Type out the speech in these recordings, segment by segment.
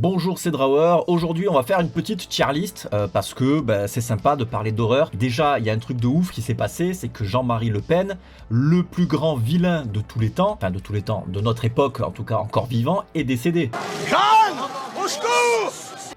Bonjour, c'est Drawer. Aujourd'hui, on va faire une petite tier list parce que c'est sympa de parler d'horreur. Déjà, il y a un truc de ouf qui s'est passé, c'est que Jean-Marie Le Pen, le plus grand vilain de tous les temps, enfin de tous les temps, de notre époque, en tout cas encore vivant, est décédé. Jeanne, au secours!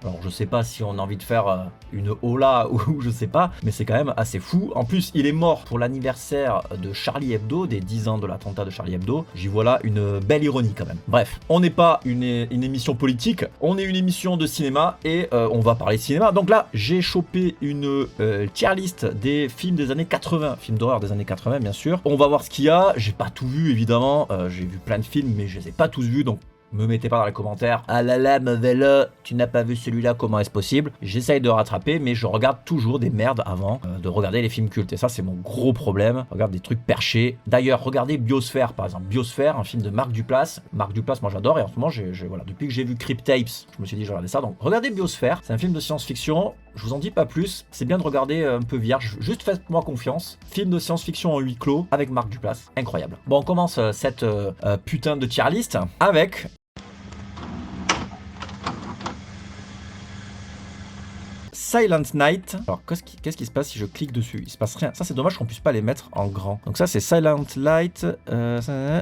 Alors je sais pas si on a envie de faire une hola ou je sais pas, mais c'est quand même assez fou. En plus, il est mort pour l'anniversaire de Charlie Hebdo, des 10 ans de l'attentat de Charlie Hebdo. J'y vois là une belle ironie quand même. Bref, on n'est pas une émission politique, on est une émission de cinéma et on va parler cinéma. Donc là, j'ai chopé une tier list des films des années 80, films d'horreur des années 80 bien sûr. On va voir ce qu'il y a, j'ai pas tout vu évidemment, j'ai vu plein de films mais je les ai pas tous vus, donc me mettez pas dans les commentaires. Ah là là, mauvais, tu n'as pas vu celui-là, comment est-ce possible? J'essaye de rattraper, mais je regarde toujours des merdes avant de regarder les films cultes. Et ça, c'est mon gros problème. Je regarde des trucs perchés. D'ailleurs, regardez Biosphère, par exemple. Biosphère, un film de Marc Duplass. Marc Duplass, moi j'adore. Et en ce moment, voilà, depuis que j'ai vu Cryptapes, je me suis dit, je regardais ça. Donc, regardez Biosphère. C'est un film de science-fiction. Je vous en dis pas plus. C'est bien de regarder un peu vierge. Juste faites-moi confiance. Film de science-fiction en huis clos avec Marc Duplass. Incroyable. Bon, on commence cette putain de tier list avec Silent Night. Alors qu'est-ce qui se passe si je clique dessus? Il se passe rien. Ça c'est dommage qu'on puisse pas les mettre en grand. Donc ça c'est Silent Night,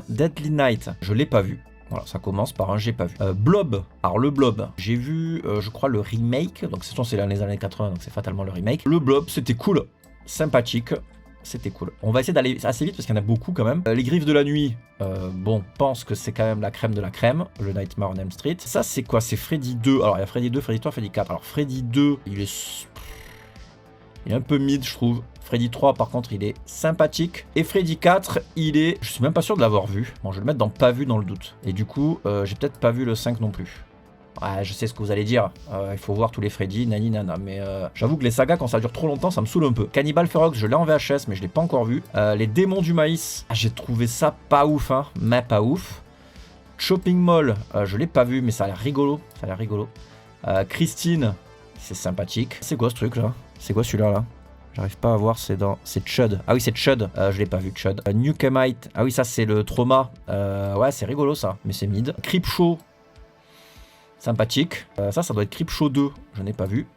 Deadly Night. Je l'ai pas vu. Voilà, ça commence par un j'ai pas vu. Blob. Alors le Blob, j'ai vu je crois le remake. Donc c'est les années 80 donc c'est fatalement le remake. Le Blob c'était cool, sympathique. C'était cool. On va essayer d'aller assez vite parce qu'il y en a beaucoup quand même. Les Griffes de la Nuit, bon, pense que c'est quand même la crème de la crème. Le Nightmare on Elm Street. Ça, c'est quoi? C'est Freddy 2. Alors, il y a Freddy 2, Freddy 3, Freddy 4. Alors, Freddy 2, il est un peu mid, je trouve. Freddy 3, par contre, il est sympathique. Et Freddy 4, il est... Je suis même pas sûr de l'avoir vu. Bon, je vais le mettre dans pas vu dans le doute. Et du coup, j'ai peut-être pas vu le 5 non plus. Ouais, je sais ce que vous allez dire, il faut voir tous les Freddy, nani nana, mais j'avoue que les sagas quand ça dure trop longtemps ça me saoule un peu. Cannibal Ferox je l'ai en VHS mais je l'ai pas encore vu. Les Démons du Maïs, j'ai trouvé ça pas ouf hein, mais pas ouf. Shopping Mall, je l'ai pas vu mais ça a l'air rigolo, Christine, c'est sympathique. C'est quoi ce truc là? C'est quoi celui-là là? J'arrive pas à voir, c'est Chud. Ah oui, c'est Chud. Je l'ai pas vu, Chud. Newcomite. Ah oui, ça c'est le trauma. Ouais, c'est rigolo ça, mais c'est mid. Creepshow. Sympathique. Ça doit être Creepshow 2. Je n'ai pas vu.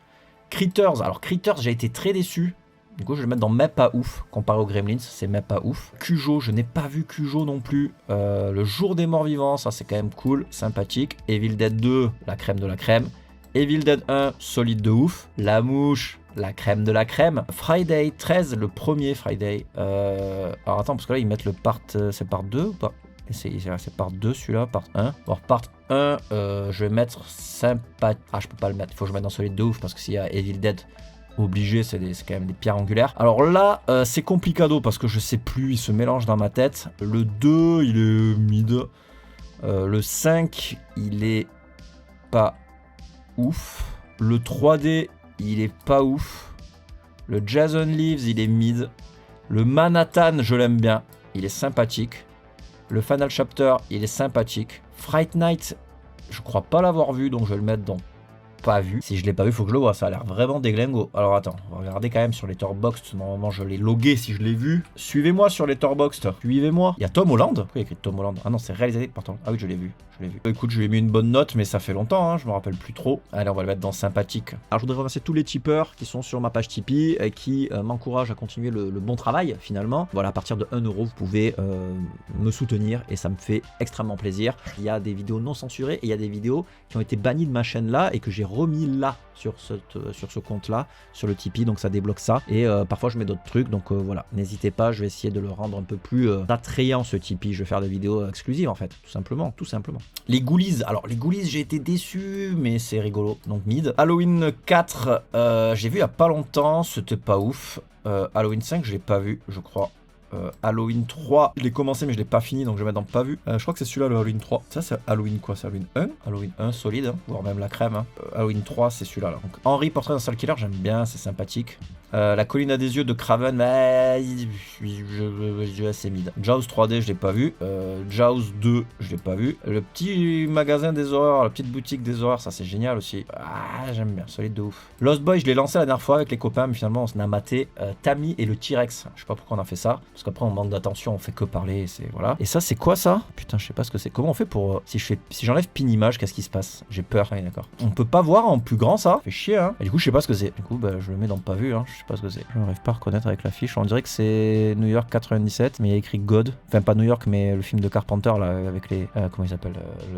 Critters. Alors, Critters, j'ai été très déçu. Du coup, je vais le mettre dans mais pas ouf. Comparé aux Gremlins, c'est mais pas ouf. Cujo, je n'ai pas vu Cujo non plus. Le Jour des Morts Vivants, ça c'est quand même cool. Sympathique. Evil Dead 2, la crème de la crème. Evil Dead 1, solide de ouf. La Mouche, la crème de la crème. Friday 13, le premier Friday. Alors attends, parce que là, ils mettent le part... c'est part 2 ou pas? C'est part 2 celui-là, part 1. Bon, part 1, je vais mettre sympa... Ah, je peux pas le mettre, il faut que je mette dans solide de ouf parce que s'il y a Evil Dead obligé, c'est quand même des pierres angulaires. Alors là, c'est complicado parce que je sais plus, il se mélange dans ma tête. Le 2, il est mid. Le 5, il est pas ouf. Le 3D, il est pas ouf. Le Jason Leaves, il est mid. Le Manhattan, je l'aime bien, il est sympathique. Le Final Chapter, il est sympathique. Fright Night, je crois pas l'avoir vu, donc je vais le mettre dans pas vu. Si je l'ai pas vu, faut que je le vois. Ça a l'air vraiment déglingo. Alors attends, on va regarder quand même sur Letterboxd. Normalement, je l'ai logué si je l'ai vu. Suivez-moi sur Letterboxd. Suivez-moi. Il y a Tom Holland. Pourquoi il y a écrit Tom Holland? Ah non, c'est réalisé par Tom. Ah oui, je l'ai vu. Écoute, je lui ai mis une bonne note, mais ça fait longtemps, hein, je me rappelle plus trop. Allez, on va le mettre dans sympathique. Alors, je voudrais remercier tous les tipeurs qui sont sur ma page Tipeee et qui m'encouragent à continuer le bon travail, finalement. Voilà, à partir de 1€, vous pouvez me soutenir et ça me fait extrêmement plaisir. Il y a des vidéos non censurées et il y a des vidéos qui ont été bannies de ma chaîne là et que j'ai remis là sur ce compte là, sur le Tipeee, donc ça débloque ça. Et parfois, je mets d'autres trucs, donc voilà, n'hésitez pas, je vais essayer de le rendre un peu plus attrayant ce Tipeee. Je vais faire des vidéos exclusives en fait, tout simplement. Les Ghoulies, alors les Ghoulies j'ai été déçu mais c'est rigolo, donc mid. Halloween 4, j'ai vu il y a pas longtemps, c'était pas ouf. Halloween 5 je l'ai pas vu je crois. Halloween 3, je l'ai commencé mais je l'ai pas fini donc je vais mettre dans pas vu. Je crois que c'est celui-là le Halloween 3. Ça c'est Halloween quoi? C'est Halloween 1? Halloween 1 solide, hein, voire même la crème. Hein. Halloween 3 c'est celui-là là. Donc Henry Portrait d'un serial killer, j'aime bien, c'est sympathique. La colline à des yeux de Craven, mais c'est mid. Jaws 3D, je l'ai pas vu. Jaws 2, je l'ai pas vu. Le petit magasin des horreurs, la petite boutique des horreurs, ça c'est génial aussi. Ah, j'aime bien, solide de ouf. Lost Boy, je l'ai lancé la dernière fois avec les copains, mais finalement on s'en a maté Tammy et le T-Rex. Je sais pas pourquoi on a fait ça, parce qu'après on manque d'attention, on fait que parler, c'est voilà. Et ça c'est quoi ça? Putain, je sais pas ce que c'est. Comment on fait pour si j'enlève pin image, qu'est-ce qui se passe? J'ai peur. Ah, d'accord. On peut pas voir en plus grand ça? Fait chier hein. Et du coup je sais pas ce que c'est. Du coup bah je le mets dans pas vu hein. Je sais pas ce que c'est. Je n'arrive pas à reconnaître avec l'affiche. On dirait que c'est New York 97, mais il y a écrit God. Enfin pas New York, mais le film de Carpenter là avec les comment il s'appelle,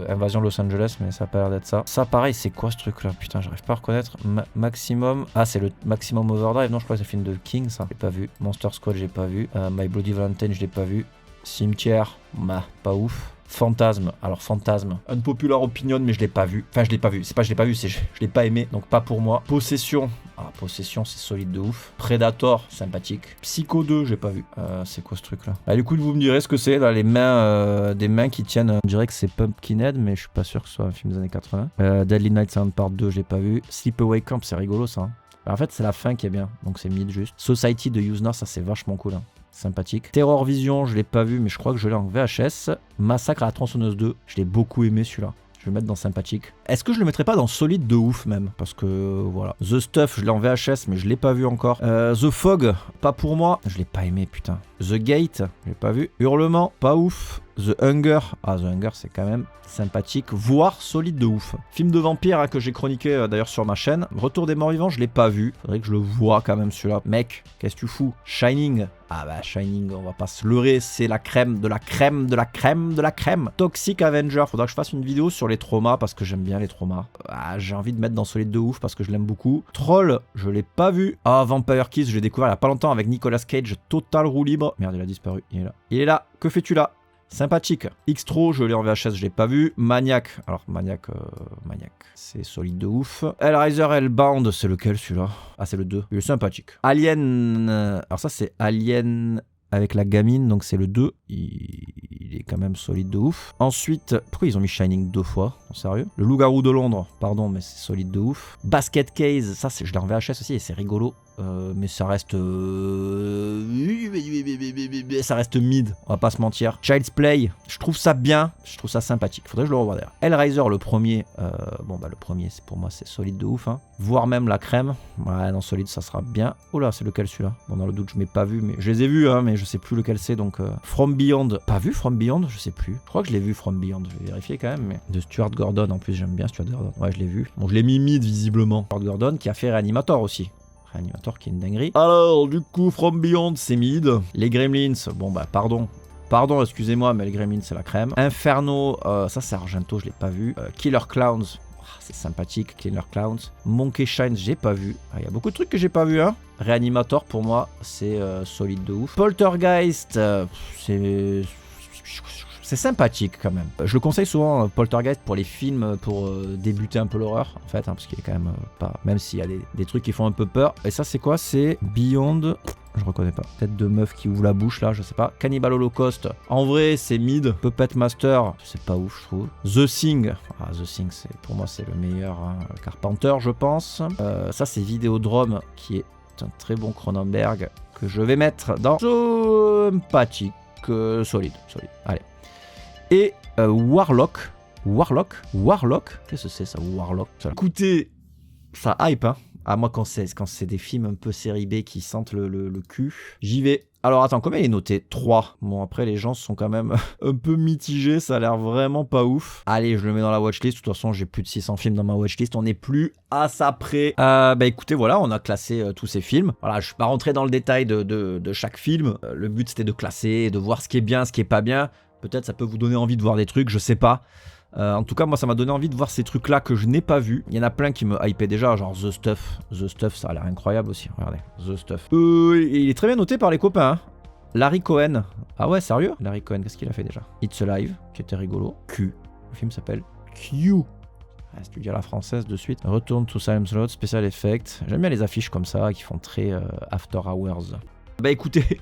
Invasion Los Angeles, mais ça a pas l'air d'être ça. Ça pareil, c'est quoi ce truc là? Putain, j'arrive pas à reconnaître. Maximum. Ah, c'est le Maximum Overdrive. Non, je crois que c'est le film de King ça. J'ai pas vu. Monster Squad, j'ai pas vu. My Bloody Valentine, je l'ai pas vu. Cimetière, bah pas ouf. Fantasme, alors Fantasme, unpopular opinion, mais je l'ai pas vu. Enfin, je l'ai pas vu. C'est pas je l'ai pas vu, c'est je l'ai pas aimé, donc pas pour moi. Possession, Possession, c'est solide de ouf. Predator, sympathique. Psycho 2, j'ai pas vu. C'est quoi ce truc là? Du coup, vous me direz ce que c'est là, les mains, des mains qui tiennent. On dirait que c'est Pumpkinhead, mais je suis pas sûr que ce soit un film des années 80. Deadly Night Sound Part 2, j'ai pas vu. Sleepaway Camp, c'est rigolo ça. Hein. En fait, c'est la fin qui est bien, donc c'est mid juste. Society de Usna, ça c'est vachement cool. Hein. Sympathique. Terror Vision, je l'ai pas vu, mais je crois que je l'ai en VHS. Massacre à la tronçonneuse 2, je l'ai beaucoup aimé celui-là. Je vais le mettre dans sympathique. Est-ce que je le mettrais pas dans solide de ouf même? Parce que voilà. The Stuff, je l'ai en VHS, mais je l'ai pas vu encore. The Fog, pas pour moi. Je l'ai pas aimé, putain. The Gate, je l'ai pas vu. Hurlement, pas ouf. The Hunger, The Hunger c'est quand même sympathique, voire solide de ouf. Film de vampire hein, que j'ai chroniqué d'ailleurs sur ma chaîne. Retour des morts vivants, je l'ai pas vu. Faudrait que je le vois quand même celui-là. Mec, qu'est-ce que tu fous? Shining. Ah bah Shining, on va pas se leurrer, c'est la crème de la crème de la crème de la crème. Toxic Avenger, faudra que je fasse une vidéo sur les traumas parce que j'aime bien les traumas. J'ai envie de mettre dans solide de ouf parce que je l'aime beaucoup. Troll, je l'ai pas vu. Vampire Kiss, je l'ai découvert il y a pas longtemps avec Nicolas Cage, total roue libre. Merde, il a disparu, il est là. Il est là, que fais-tu là? Sympathique. Xtro, je l'ai en VHS, je l'ai pas vu. Maniac, alors Maniac, c'est solide de ouf. Hellraiser Hellbound, c'est lequel celui-là? Ah, c'est le 2. Il est sympathique. Alien, alors ça c'est Alien avec la gamine, donc c'est le 2. Il est quand même solide de ouf. Ensuite, pourquoi ils ont mis Shining 2 fois? Sérieux? Le Loup-garou de Londres, pardon, mais c'est solide de ouf. Basket Case, ça je l'ai en VHS aussi et c'est rigolo. Mais ça reste mid, on va pas se mentir. Child's Play, je trouve ça bien, je trouve ça sympathique, faudrait que je le revoie d'ailleurs. Hellraiser, le premier, le premier pour moi c'est solide de ouf, hein. Voire même la crème, ouais non solide ça sera bien. Oh là c'est lequel celui-là? Bon dans le doute je m'ai pas vu, mais je les ai vus hein, mais je sais plus lequel c'est donc. From Beyond, pas vu From Beyond, je sais plus. Je crois que je l'ai vu From Beyond, je vais vérifier quand même. Mais de Stuart Gordon en plus j'aime bien Stuart Gordon, ouais je l'ai vu. Bon je l'ai mis mid visiblement. Stuart Gordon qui a fait Reanimator aussi. Animator qui est une dinguerie. Alors, du coup, From Beyond, c'est mid. Les Gremlins, bon bah, pardon, excusez-moi, mais les Gremlins, c'est la crème. Inferno, ça c'est Argento, je l'ai pas vu. Killer Clowns, c'est sympathique, Killer Clowns. Monkey Shine, j'ai pas vu. Il y a beaucoup de trucs que j'ai pas vu, hein. Reanimator, pour moi, c'est solide de ouf. Poltergeist, c'est sympathique quand même. Je le conseille souvent Poltergeist pour les films, pour débuter un peu l'horreur en fait, hein, parce qu'il est quand même pas. Même s'il y a des trucs qui font un peu peur. Et ça c'est quoi? C'est Beyond. Je reconnais pas. Tête de meuf qui ouvre la bouche là, je sais pas. Cannibal Holocaust. En vrai c'est mid. Puppet Master, c'est pas ouf je trouve. The Thing. The Thing pour moi c'est le meilleur hein, Carpenter je pense. Ça c'est Vidéodrome qui est un très bon Cronenberg que je vais mettre dans sympathique. Solide. Allez. Et Warlock, qu'est-ce que c'est ça, Warlock? Écoutez, ça hype, hein. Moi, quand c'est des films un peu série B qui sentent le cul, j'y vais. Alors, attends, combien il est noté? 3. Bon, après, les gens sont quand même un peu mitigés, ça a l'air vraiment pas ouf. Allez, je le mets dans la watchlist. De toute façon, j'ai plus de 600 films dans ma watchlist. On n'est plus à ça près. Écoutez, voilà, on a classé tous ces films. Voilà, je suis pas rentré dans le détail de chaque film. Le but, c'était de classer, de voir ce qui est bien, ce qui est pas bien. Peut-être ça peut vous donner envie de voir des trucs, je sais pas. En tout cas, moi, ça m'a donné envie de voir ces trucs-là que je n'ai pas vus. Il y en a plein qui me hypaient déjà, genre The Stuff. The Stuff, ça a l'air incroyable aussi. Regardez, The Stuff. Il est très bien noté par les copains. Hein. Larry Cohen. Ah ouais, sérieux? Larry Cohen, qu'est-ce qu'il a fait déjà? It's Alive, qui était rigolo. Q. Le film s'appelle Q. Si tu dis à la française de suite. Return to Salem's Lot, Special Effects. J'aime bien les affiches comme ça, qui font très After Hours. Bah écoutez,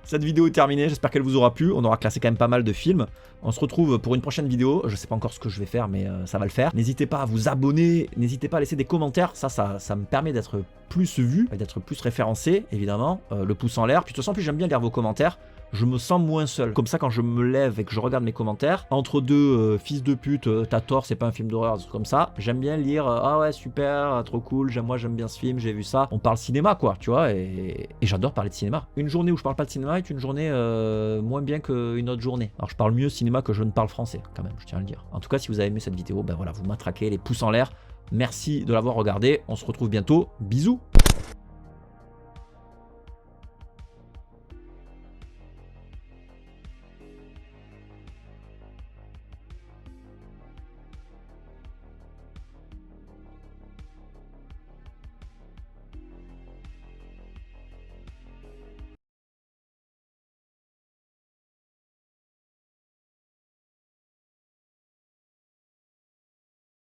cette vidéo est terminée, j'espère qu'elle vous aura plu. On aura classé quand même pas mal de films. On se retrouve pour une prochaine vidéo. Je sais pas encore ce que je vais faire, mais ça va le faire. N'hésitez pas à vous abonner, n'hésitez pas à laisser des commentaires. Ça me permet d'être plus vu, d'être plus référencé, évidemment. Le pouce en l'air. Puis de toute façon, plus j'aime bien lire vos commentaires. Je me sens moins seul. Comme ça, quand je me lève et que je regarde mes commentaires, entre deux fils de pute, t'as tort, c'est pas un film d'horreur, des trucs comme ça, j'aime bien lire ah ouais, super, trop cool, moi j'aime bien ce film, j'ai vu ça. On parle cinéma, quoi, tu vois, et j'adore parler de cinéma. Une journée où je parle pas de cinéma est une journée moins bien qu'une autre journée. Alors je parle mieux cinéma que je ne parle français, quand même, je tiens à le dire. En tout cas, si vous avez aimé cette vidéo, ben voilà, vous matraquez les pouces en l'air. Merci de l'avoir regardé. On se retrouve bientôt. Bisous.